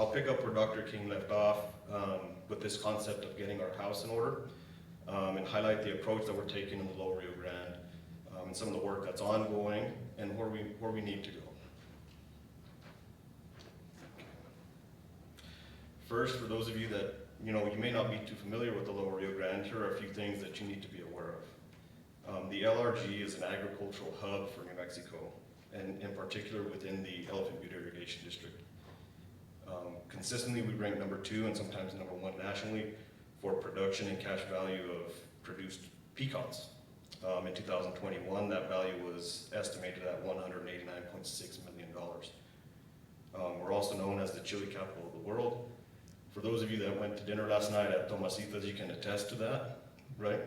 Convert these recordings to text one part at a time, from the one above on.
I'll pick up where Dr. King left off with this concept of getting our house in order and highlight the approach that we're taking in the Lower Rio Grande and some of the work that's ongoing and where we need to go. First, for those of you that you may not be too familiar with the Lower Rio Grande, here are a few things that you need to be aware of. The LRG is an agricultural hub for New Mexico, and in particular within the Elephant Butte Irrigation District. Consistently, we rank number 2 and sometimes number 1 nationally for production and cash value of produced pecans. In 2021, that value was estimated at $189.6 million. We're also known as the chili capital of the world. For those of you that went to dinner last night at Tomasita's, you can attest to that, right?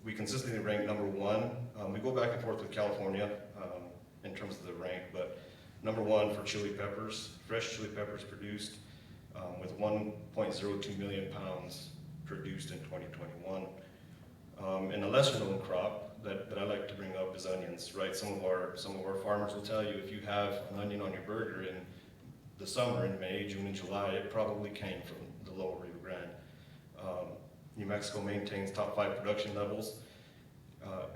We consistently rank number 1. We go back and forth with California in terms of the rank, but number 1 for chili peppers, fresh chili peppers produced with 1.02 million pounds produced in 2021. And a lesser known crop that I like to bring up is onions, right? Some of our farmers will tell you if you have an onion on your burger in the summer, in May, June, and July, it probably came from the Lower Rio Grande. New Mexico maintains top 5 production levels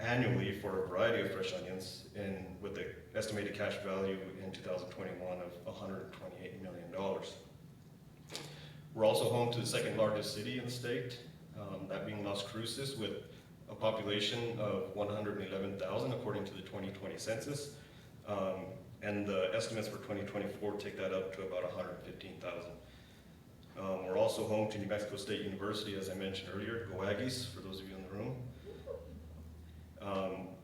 annually for a variety of fresh onions, and with the estimated cash value in 2021 of $128 million. We're also home to the second largest city in the state, that being Las Cruces, with a population of 111,000 according to the 2020 census, and the estimates for 2024 take that up to about 115,000. We're also home to New Mexico State University, as I mentioned earlier, Go Aggies, for those of you in the room.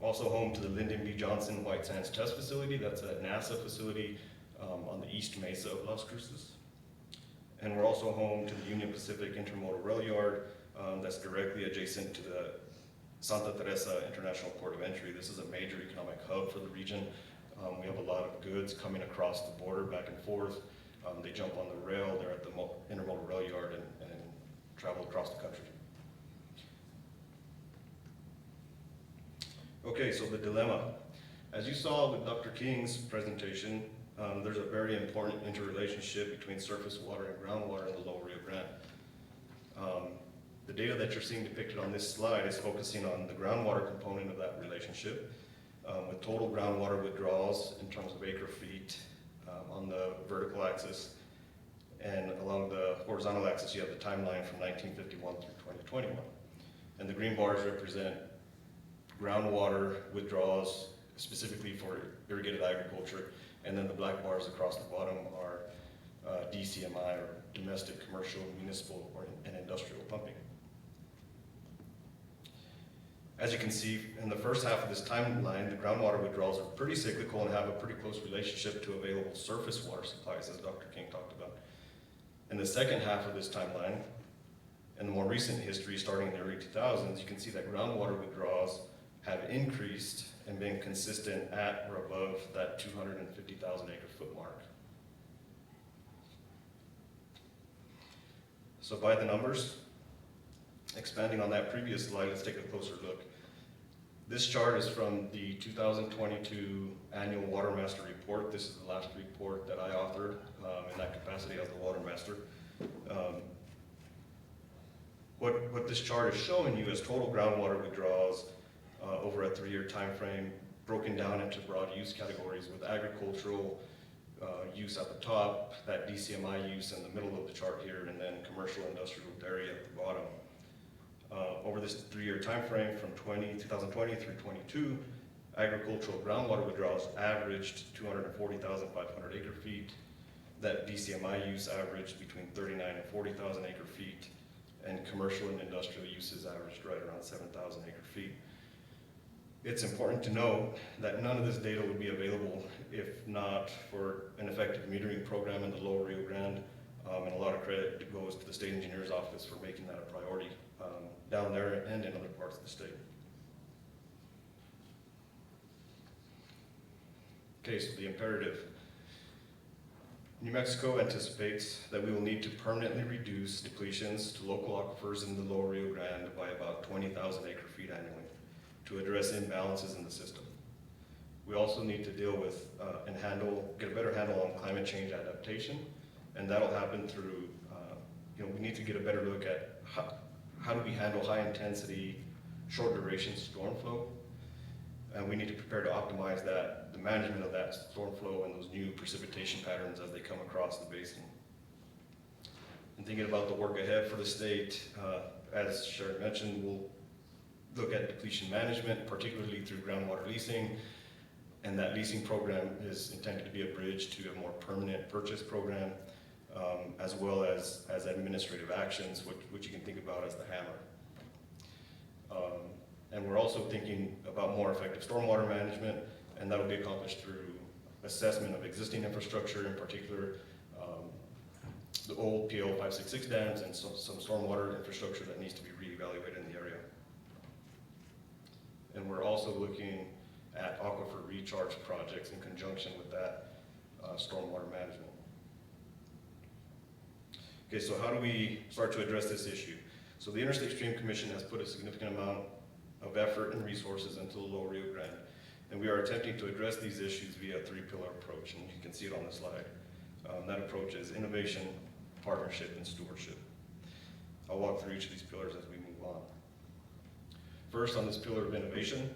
Also home to the Lyndon B. Johnson White Sands Test Facility. That's a NASA facility on the East Mesa of Las Cruces. And we're also home to the Union Pacific Intermodal Rail Yard that's directly adjacent to the Santa Teresa International Port of Entry. This is a major economic hub for the region. We have a lot of goods coming across the border back and forth. They jump on the rail, they're at the Intermodal Rail Yard and travel across the country. Okay, so the dilemma. As you saw with Dr. King's presentation, there's a very important interrelationship between surface water and groundwater in the Lower Rio Grande. The data that you're seeing depicted on this slide is focusing on the groundwater component of that relationship, with total groundwater withdrawals in terms of acre feet on the vertical axis, and along the horizontal axis you have the timeline from 1951 through 2021. And the green bars represent groundwater withdrawals specifically for irrigated agriculture, and then the black bars across the bottom are DCMI, or domestic, commercial, municipal, and industrial pumping. As you can see, in the first half of this timeline, the groundwater withdrawals are pretty cyclical and have a pretty close relationship to available surface water supplies, as Dr. King talked about. In the second half of this timeline, in the more recent history, starting in the early 2000s, you can see that groundwater withdrawals have increased and been consistent at or above that 250,000 acre foot mark. So by the numbers, expanding on that previous slide, let's take a closer look. This chart is from the 2022 Annual Water Master Report. This is the last report that I authored in that capacity as the Water Master. What this chart is showing you is total groundwater withdrawals over a 3-year time frame, broken down into broad use categories, with agricultural use at the top, that DCMI use in the middle of the chart here, and then commercial industrial dairy at the bottom. Over this 3-year time frame from 2020 through 22, agricultural groundwater withdrawals averaged 240,500 acre feet. That DCMI use averaged between 39 and 40,000 acre feet, and commercial and industrial uses averaged right around 7,000 acre feet. It's important to note that none of this data would be available if not for an effective metering program in the Lower Rio Grande, and a lot of credit goes to the state engineer's office for making that a priority down there and in other parts of the state. Okay, so the imperative. New Mexico anticipates that we will need to permanently reduce depletions to local aquifers in the Lower Rio Grande by about 20,000 acre feet annually to address imbalances in the system. We also need to deal with and get a better handle on climate change adaptation And that'll happen through, we need to get a better look at how do we handle high intensity, short duration storm flow. And we need to prepare to optimize the management of that storm flow and those new precipitation patterns as they come across the basin. And thinking about the work ahead for the state, as Sharon mentioned, we'll look at depletion management, particularly through groundwater leasing. And that leasing program is intended to be a bridge to a more permanent purchase program, as well as administrative actions, which you can think about as the hammer. And we're also thinking about more effective stormwater management, and that'll be accomplished through assessment of existing infrastructure, in particular the old PL 566 dams and some stormwater infrastructure that needs to be reevaluated in the area. And we're also looking at aquifer recharge projects in conjunction with that stormwater management. Okay, so how do we start to address this issue? So the Interstate Stream Commission has put a significant amount of effort and resources into the Lower Rio Grande, and we are attempting to address these issues via a three-pillar approach, and you can see it on the slide. That approach is innovation, partnership, and stewardship. I'll walk through each of these pillars as we move on. First, on this pillar of innovation,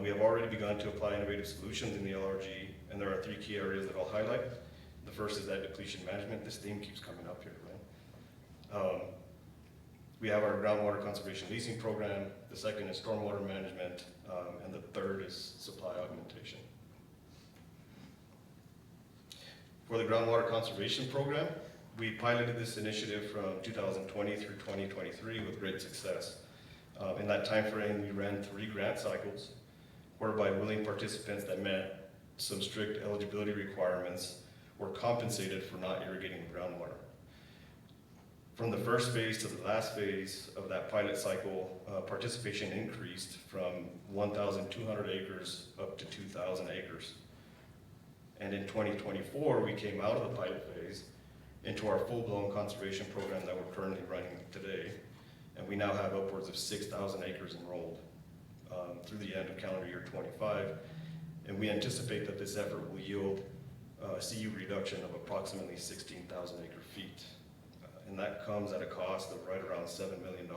we have already begun to apply innovative solutions in the LRG, and there are three key areas that I'll highlight. The first is that depletion management. This theme keeps coming up here, right? We have our groundwater conservation leasing program. The second is stormwater management, and the third is supply augmentation. For the groundwater conservation program, we piloted this initiative from 2020 through 2023 with great success. In that time frame, we ran 3 grant cycles, whereby willing participants that met some strict eligibility requirements were compensated for not irrigating the groundwater. From the first phase to the last phase of that pilot cycle, participation increased from 1,200 acres up to 2,000 acres. And in 2024, we came out of the pilot phase into our full-blown conservation program that we're currently running today. And we now have upwards of 6,000 acres enrolled through the end of calendar year 25. And we anticipate that this effort will yield a CU reduction of approximately 16,000 acre feet. And that comes at a cost of right around $7 million.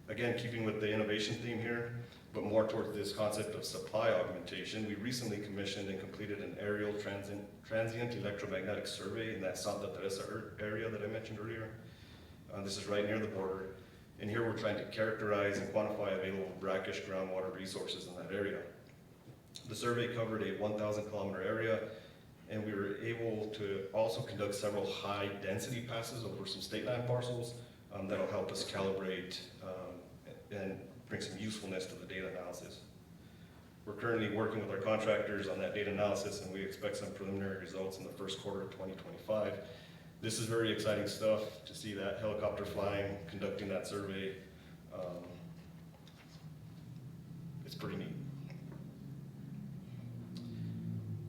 Again, keeping with the innovation theme here, but more towards this concept of supply augmentation, we recently commissioned and completed an aerial transient electromagnetic survey in that Santa Teresa area that I mentioned earlier. This is right near the border. And here we're trying to characterize and quantify available brackish groundwater resources in that area. The survey covered a 1,000 kilometer area, and we were able to also conduct several high density passes over some state land parcels that'll help us calibrate and bring some usefulness to the data analysis. We're currently working with our contractors on that data analysis, and we expect some preliminary results in the first quarter of 2025. This is very exciting stuff to see that helicopter flying, conducting that survey. It's pretty neat.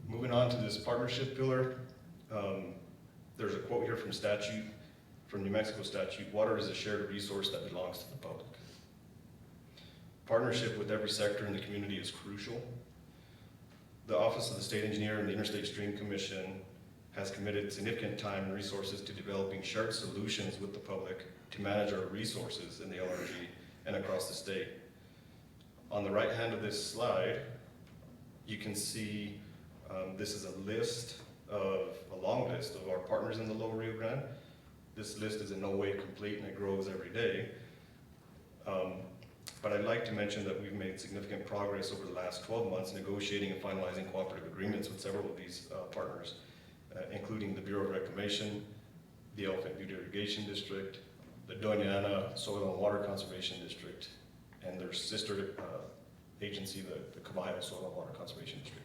Moving on to this partnership pillar, there's a quote here from statute, from New Mexico statute: water is a shared resource that belongs to the public. Partnership with every sector in the community is crucial. The Office of the State Engineer and the Interstate Stream Commission has committed significant time and resources to developing shared solutions with the public to manage our resources in the LRG and across the state. On the right hand of this slide, you can see this is a long list of our partners in the Lower Rio Grande. This list is in no way complete, and it grows every day. But I'd like to mention that we've made significant progress over the last 12 months negotiating and finalizing cooperative agreements with several of these partners, including the Bureau of Reclamation, the Elephant Butte Irrigation District, the Doña Ana Soil and Water Conservation District, and their sister agency, the Caballo Soil and Water Conservation District.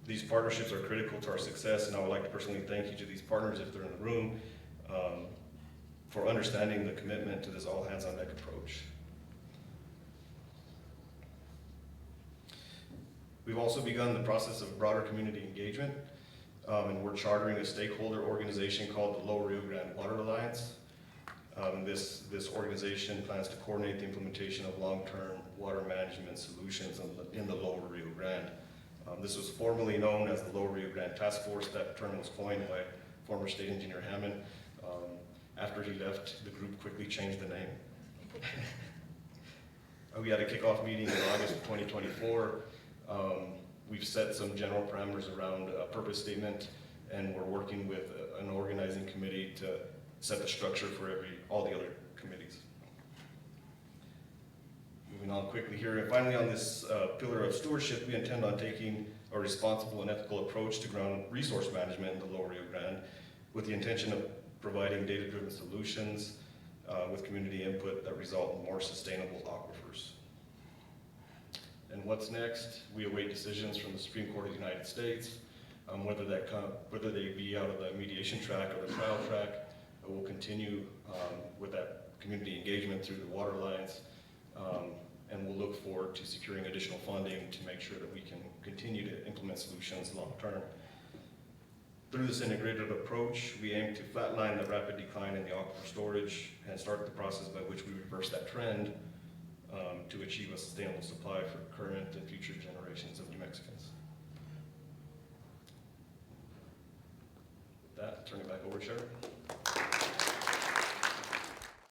These partnerships are critical to our success, and I would like to personally thank each of these partners, if they're in the room, for understanding the commitment to this all-hands-on-deck approach. We've also begun the process of broader community engagement, and we're chartering a stakeholder organization called the Lower Rio Grande Water Alliance. This organization plans to coordinate the implementation of long-term water management solutions in the Lower Rio Grande. This was formerly known as the Lower Rio Grande Task Force. That term was coined by former State Engineer Hammond. After he left, the group quickly changed the name. We had a kickoff meeting in August of 2024. We've set some general parameters around a purpose statement, and we're working with an organizing committee to set the structure for all the other committees. Moving on quickly here, and finally on this pillar of stewardship, we intend on taking a responsible and ethical approach to ground resource management in the Lower Rio Grande, with the intention of providing data-driven solutions with community input that result in more sustainable aquifers. And what's next? We await decisions from the Supreme Court of the United States, whether they be out of the mediation track or the trial track. We'll continue with that community engagement through the water lines, and we'll look forward to securing additional funding to make sure that we can continue to implement solutions long term. Through this integrated approach, we aim to flatline the rapid decline in the aquifer storage and start the process by which we reverse that trend to achieve a sustainable supply for current and future generations of New Mexicans. With that, I'll turn it back over to Sharon.